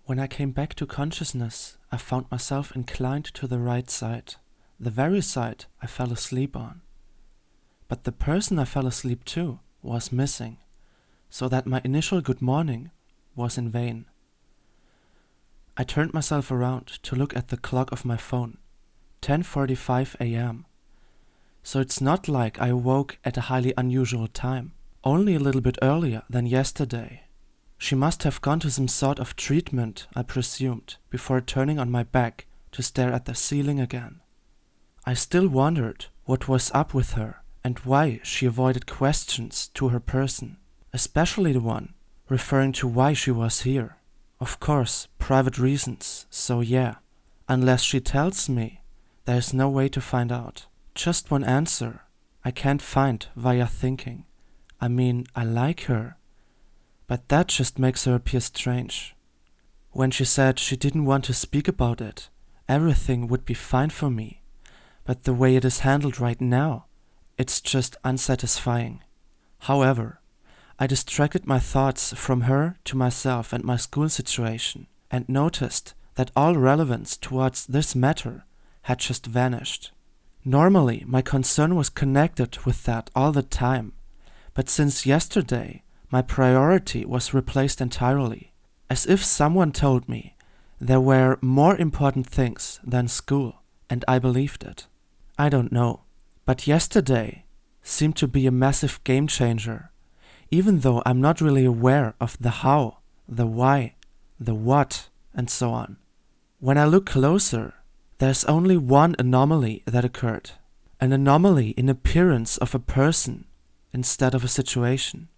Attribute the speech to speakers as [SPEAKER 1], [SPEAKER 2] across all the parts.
[SPEAKER 1] When I came back to consciousness, I found myself inclined to the right side, the very side I fell asleep on. But the person I fell asleep to was missing, so that my initial good morning was in vain. I turned myself around to look at the clock of my phone, 10:45 a.m. So it's not like I awoke at a highly unusual time, only a little bit earlier than yesterday. She must have gone to some sort of treatment, I presumed, before turning on my back to stare at the ceiling again. I still wondered what was up with her and why she avoided questions to her person, especially the one referring to why she was here. Of course, private reasons, so yeah, unless she tells me, there is no way to find out. Just one answer I can't find via thinking. I mean, I like her, but that just makes her appear strange. When she said she didn't want to speak about it, everything would be fine for me, but the way it is handled right now, it's just unsatisfying. However, I distracted my thoughts from her to myself and my school situation, and noticed that all relevance towards this matter had just vanished. Normally, my concern was connected with that all the time, but since yesterday, my priority was replaced entirely, as if someone told me there were more important things than school, and I believed it. I don't know, but yesterday seemed to be a massive game changer, even though I'm not really aware of the how, the why, the what, and so on. When I look closer, there's only one anomaly that occurred, an anomaly in appearance of a person instead of a situation.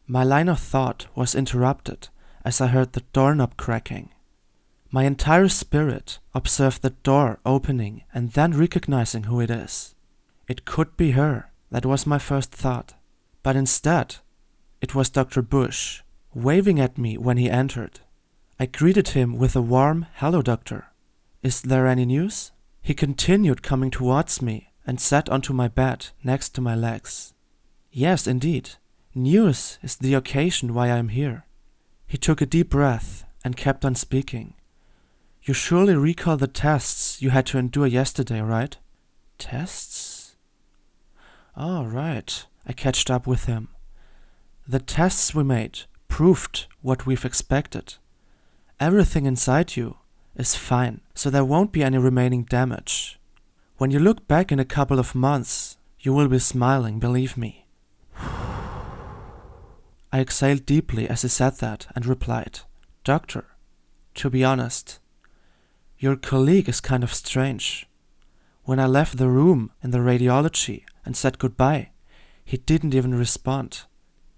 [SPEAKER 1] My line of thought was interrupted as I heard the doorknob cracking. My entire spirit observed the door opening and then recognizing who it is. It could be her, that was my first thought. But instead, it was Dr. Bush, waving at me when he entered. I greeted him with a warm, "Hello, doctor. Is there any news?" He continued coming towards me and sat onto my bed next to my legs. "Yes, indeed. News is the occasion why I am here." He took a deep breath and kept on speaking. "You surely recall the tests you had to endure yesterday, right?" "Tests?" "Oh, right." I catched up with him. "The tests we made proved what we've expected. Everything inside you is fine, so there won't be any remaining damage. When you look back in a couple of months, you will be smiling, believe me." I exhaled deeply as he said that and replied, "Doctor, to be honest, your colleague is kind of strange. When I left the room in the radiology and said goodbye, he didn't even respond.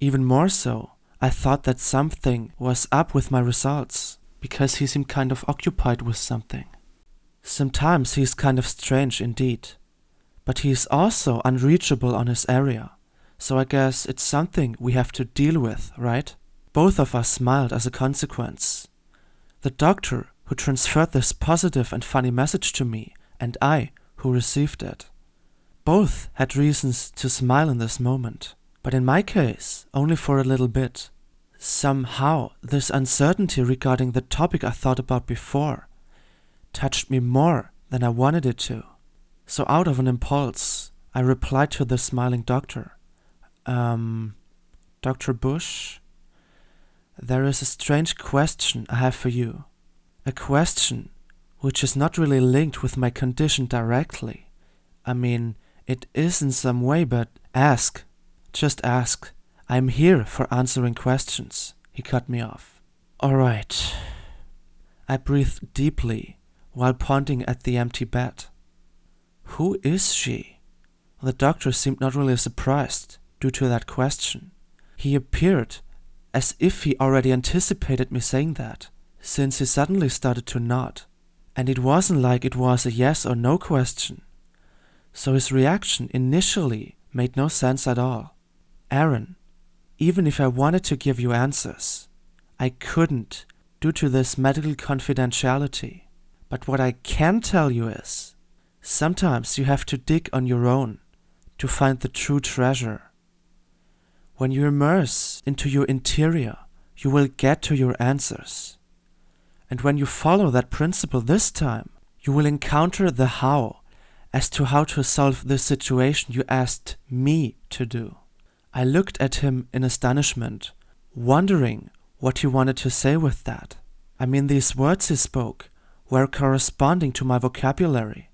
[SPEAKER 1] Even more so, I thought that something was up with my results, because he seemed kind of occupied with something. Sometimes he is kind of strange indeed, but he is also unreachable on his area. So I guess it's something we have to deal with, right?" Both of us smiled as a consequence. The doctor who transferred this positive and funny message to me, and I who received it. Both had reasons to smile in this moment, but in my case, only for a little bit. Somehow, this uncertainty regarding the topic I thought about before touched me more than I wanted it to. So out of an impulse, I replied to the smiling doctor. Dr. Bush, there is a strange question I have for you. A question which is not really linked with my condition directly. I mean, it is in some way, but ask. Just ask. I'm here for answering questions." He cut me off. "Alright." I breathed deeply while pointing at the empty bed. "Who is she?" The doctor seemed not really surprised due to that question. He appeared as if he already anticipated me saying that, since he suddenly started to nod. And it wasn't like it was a yes or no question. So his reaction initially made no sense at all. "Aaron, even if I wanted to give you answers, I couldn't due to this medical confidentiality. But what I can tell you is, sometimes you have to dig on your own to find the true treasure. When you immerse into your interior, you will get to your answers. And when you follow that principle this time, you will encounter the how as to how to solve the situation you asked me to do. I looked at him in astonishment, wondering what he wanted to say with that. I mean, these words he spoke were corresponding to my vocabulary,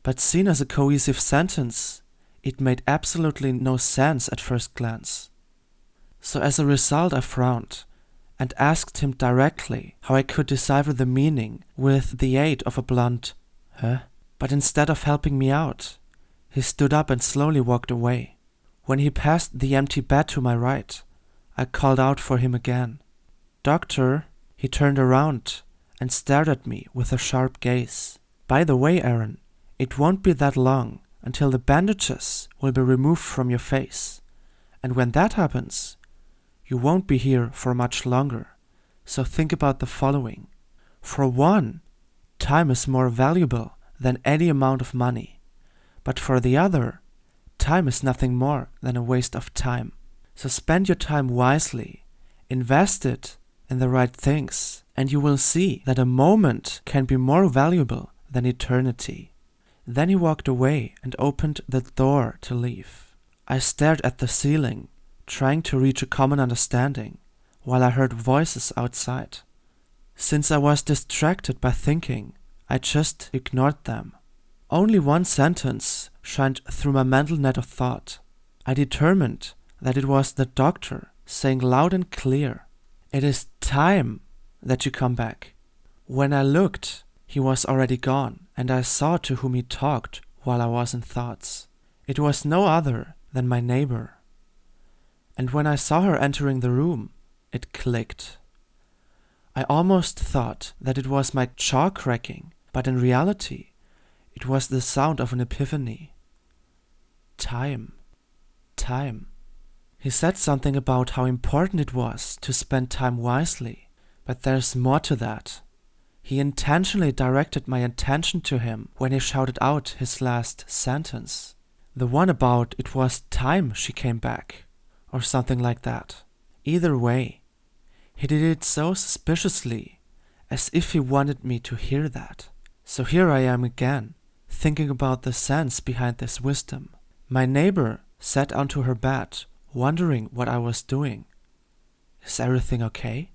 [SPEAKER 1] but seen as a cohesive sentence, it made absolutely no sense at first glance. So as a result, I frowned and asked him directly how I could decipher the meaning with the aid of a blunt, "Huh?" But instead of helping me out, he stood up and slowly walked away. When he passed the empty bed to my right, I called out for him again. "Doctor," he turned around and stared at me with a sharp gaze. "By the way, Aaron, it won't be that long until the bandages will be removed from your face. And when that happens, you won't be here for much longer. So think about the following. For one, time is more valuable than any amount of money. But for the other, time is nothing more than a waste of time. So spend your time wisely, invest it in the right things, and you will see that a moment can be more valuable than eternity." Then he walked away and opened the door to leave. I stared at the ceiling, trying to reach a common understanding, while I heard voices outside. Since I was distracted by thinking, I just ignored them. Only one sentence shined through my mental net of thought. I determined that it was the doctor saying loud and clear, "It is time that you come back." When I looked, he was already gone, and I saw to whom he talked while I was in thoughts. It was no other than my neighbor. And when I saw her entering the room, it clicked. I almost thought that it was my jaw cracking, but in reality, it was the sound of an epiphany. Time. He said something about how important it was to spend time wisely, but there's more to that. He intentionally directed my attention to him when he shouted out his last sentence. The one about "it was time she came back," or something like that. Either way, he did it so suspiciously, as if he wanted me to hear that. So here I am again, thinking about the sense behind this wisdom. My neighbor sat onto her bed, wondering what I was doing. Is everything okay?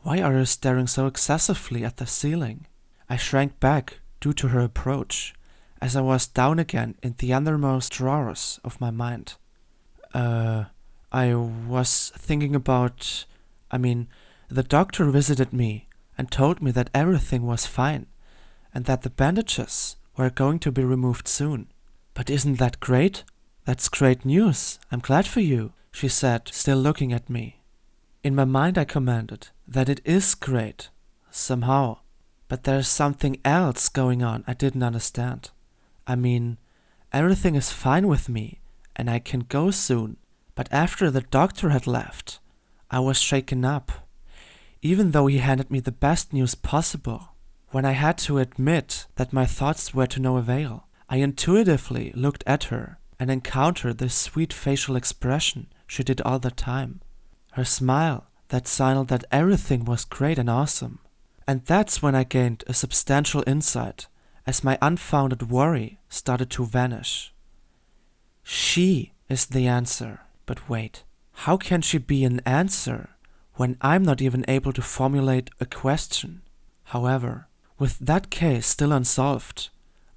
[SPEAKER 1] Why are you staring so excessively at the ceiling? I shrank back due to her approach, as I was down again in the undermost drawers of my mind. I was thinking about... the doctor visited me and told me that everything was fine, and that the bandages were going to be removed soon. But isn't that great? That's great news. I'm glad for you, she said, still looking at me. In my mind I commented that it is great, somehow, but there's something else going on I didn't understand. Everything is fine with me, and I can go soon, but after the doctor had left, I was shaken up, even though he handed me the best news possible. When I had to admit that my thoughts were to no avail, I intuitively looked at her and encountered the sweet facial expression she did all the time. Her smile that signaled that everything was great and awesome. And that's when I gained a substantial insight as my unfounded worry started to vanish. She is the answer. But wait, how can she be an answer when I'm not even able to formulate a question? However, with that case still unsolved,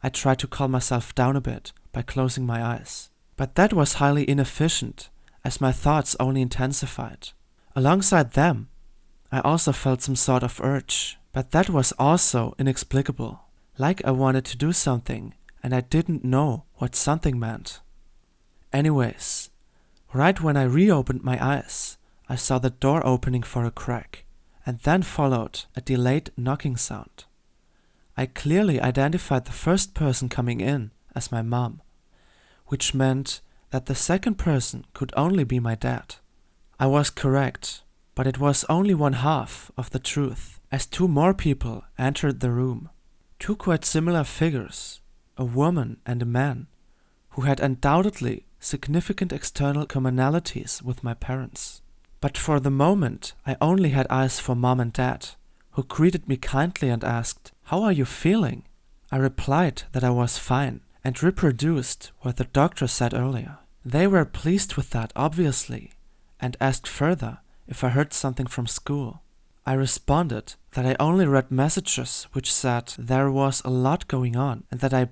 [SPEAKER 1] I tried to calm myself down a bit by closing my eyes. But that was highly inefficient, as my thoughts only intensified. Alongside them, I also felt some sort of urge, but that was also inexplicable. Like I wanted to do something, and I didn't know what something meant. Anyways, right when I reopened my eyes, I saw the door opening for a crack, and then followed a delayed knocking sound. I clearly identified the first person coming in as my mom, which meant that the second person could only be my dad. I was correct, but it was only one half of the truth, as two more people entered the room. Two quite similar figures, a woman and a man, who had undoubtedly significant external commonalities with my parents. But for the moment, I only had eyes for Mom and Dad, who greeted me kindly and asked, "How are you feeling?" I replied that I was fine and reproduced what the doctor said earlier. They were pleased with that, obviously, and asked further if I heard something from school. I responded that I only read messages which said there was a lot going on and that I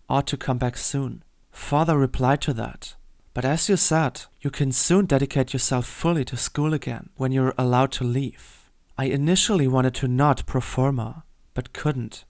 [SPEAKER 1] ought to come back soon. Father replied to that, "But as you said, you can soon dedicate yourself fully to school again when you're allowed to leave." I initially wanted to nod pro forma, but couldn't.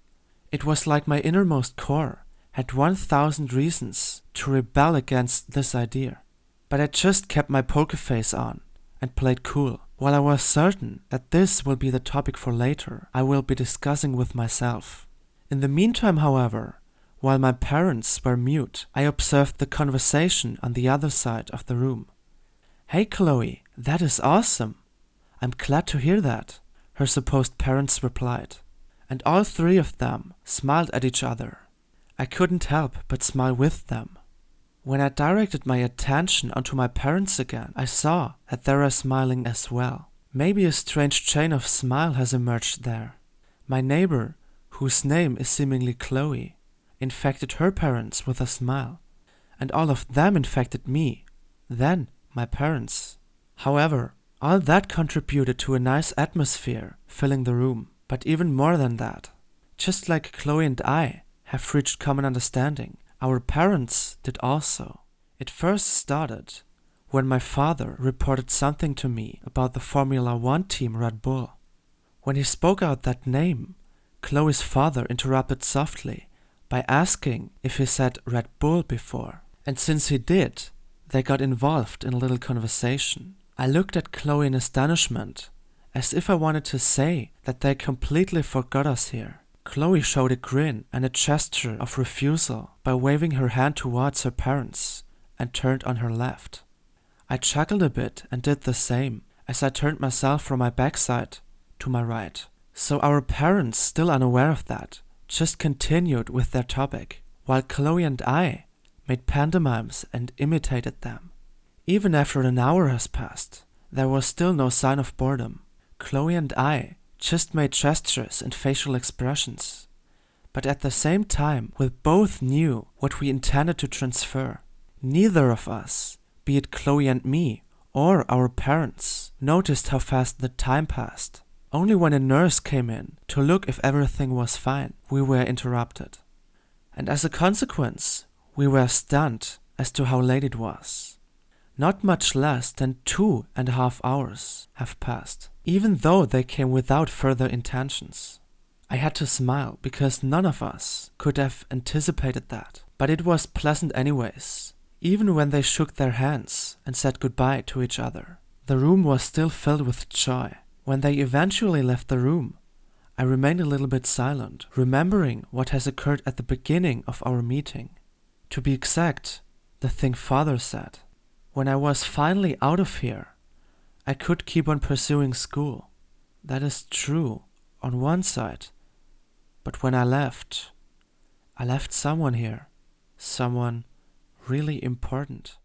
[SPEAKER 1] It was like my innermost core had 1,000 reasons to rebel against this idea. But I just kept my poker face on and played cool. While I was certain that this will be the topic for later, I will be discussing with myself. In the meantime, however, while my parents were mute, I observed the conversation on the other side of the room. "Hey Chloe, that is awesome. I'm glad to hear that," her supposed parents replied, and all three of them smiled at each other. I couldn't help but smile with them. When I directed my attention onto my parents again, I saw that they were smiling as well. Maybe a strange chain of smile has emerged there. My neighbor, whose name is seemingly Chloe, infected her parents with a smile, and all of them infected me, then my parents. However, all that contributed to a nice atmosphere filling the room, but even more than that. Just like Chloe and I have reached common understanding, our parents did also. It first started when my father reported something to me about the Formula One team Red Bull. When he spoke out that name, Chloe's father interrupted softly by asking if he said Red Bull before. And since he did, they got involved in a little conversation. I looked at Chloe in astonishment, as if I wanted to say that they completely forgot us here. Chloe showed a grin and a gesture of refusal by waving her hand towards her parents and turned on her left. I chuckled a bit and did the same as I turned myself from my backside to my right. So our parents, still unaware of that, just continued with their topic, while Chloe and I made pantomimes and imitated them. Even after an hour has passed, there was still no sign of boredom. Chloe and I just made gestures and facial expressions. But at the same time, we both knew what we intended to transfer. Neither of us, be it Chloe and me or our parents, noticed how fast the time passed. Only when a nurse came in to look if everything was fine, we were interrupted. And as a consequence, we were stunned as to how late it was. Not much less than 2.5 hours have passed, even though they came without further intentions. I had to smile because none of us could have anticipated that, but it was pleasant anyways, even when they shook their hands and said goodbye to each other. The room was still filled with joy. When they eventually left the room, I remained a little bit silent, remembering what has occurred at the beginning of our meeting. To be exact, the thing Father said. When I was finally out of here, I could keep on pursuing school. That is true on one side. But when I left someone here. Someone really important.